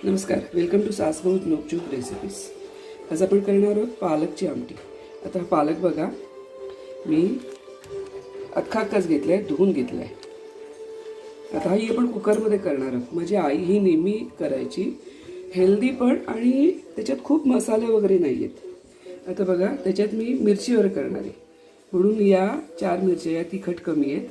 नमस्कार, welcome to सासगौत लोकचूक recipes. आज आपण करणार आहोत पालकची आमटी. आता पालक बघा, मी अख्खाच घेतला आहे, धुवून घेतला आहे. आता ही आपण कुकरमध्ये करणार आहोत. माझी आई ही नेहमी करायची, हेल्दी पण आणि त्याच्यात खूप मसाले वगैरे नाही आहेत. आता बघा, त्याच्यात मी मिरचीवर करणार आहे म्हणून या 4 मिरच्या या तिखट कमी आहेत,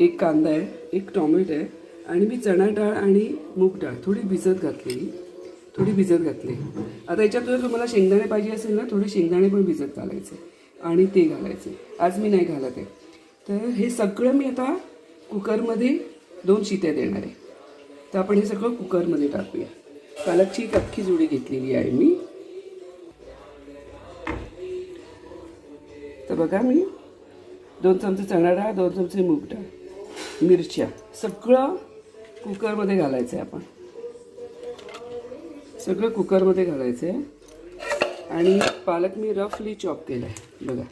1 कांदा आहे, 1 टोमॅटो आहे आणि मी चणा डाळ आणि मूग डाळ थोडी भिजत घातली. आता याच्यात जर तुम्हाला शेंगदाणे पाहिजे असेल ना, थोडे शेंगदाणे पण भिजत घालायचे आणि ते घालायचे. आज मी नाही घालत आहे. तर हे सगळं मी आता कुकरमध्ये 2 शिट्या देणार आहे. तर आपण हे सगळं कुकरमध्ये टाकूया. पालकची एक अख्खी जुडी घेतलेली आहे मी. तर बघा, मी 2 चमचे चणा डाळ, 2 चमचे मूग डाळ, मिरच्या सगळं कुकरमध्ये घालायचं आहे. आपण सगळं कुकरमध्ये घालायचं आहे आणि पालक मी रफली चॉप केला आहे बघा,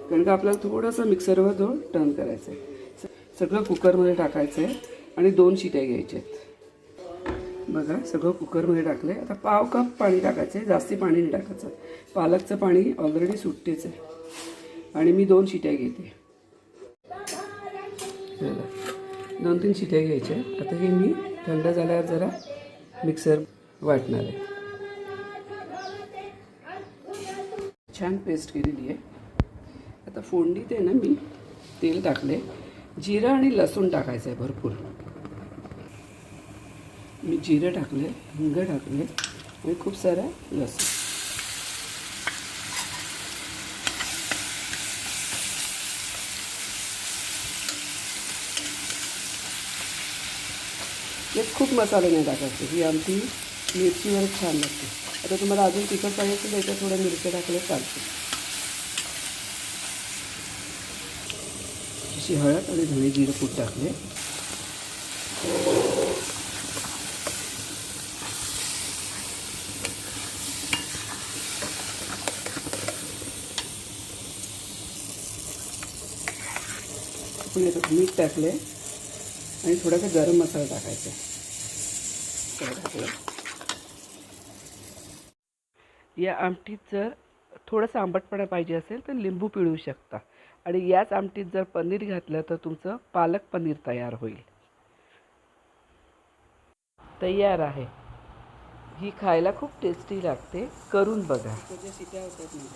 कारण का आपल्याला थोडंसं मिक्सरवर तो टर्न करायचं आहे. सगळं कुकरमध्ये टाकायचं आहे आणि 2 शिट्या घ्यायच्या आहेत. बघा, सगळं कुकरमध्ये टाकलं आहे. आता पाव कप पाणी टाकायचं आहे, जास्ती पाणी नाही टाकायचं. पालकचं पाणी ऑलरेडी सुट्टेच आहे आणि मी 2 शिट्या घेते. 2-3 शिट्या घ्यायच्या. आता हे मी थंड झाल्यावर जरा मिक्सर वाटणार आहे. छान पेस्ट केलेली आहे. आता फोडणीत आहे ना, मी तेल टाकले, जिरं आणि लसूण टाकायचं आहे भरपूर. मी जिरं टाकले, हिंग टाकले आणि खूप सारा लसूण. यात खूप मसाले नाही टाकायचे. ही आमटी मिरचीवर छान लागते. आता तुम्हाला अजून तिखट पाहिजे असेल तर याच्यात थोड्या मिरच्या टाकल्या चालते. अशी हळद आणि धणे जिरं पूड टाकले. आपण याच्यात मीठ टाकले आणि थोडासा गरम मसाला टाकायचा. या आमटीत जर थोडासा आंबटपणा पाहिजे असेल तर लिंबू पिळू शकता आणि याच आमटीत जर पनीर घातलं तर तुमचं पालक पनीर तयार होईल. तयार आहे. ही खायला खूप टेस्टी लागते, करून बघा. त्याच्या शिट्या होतात नाही.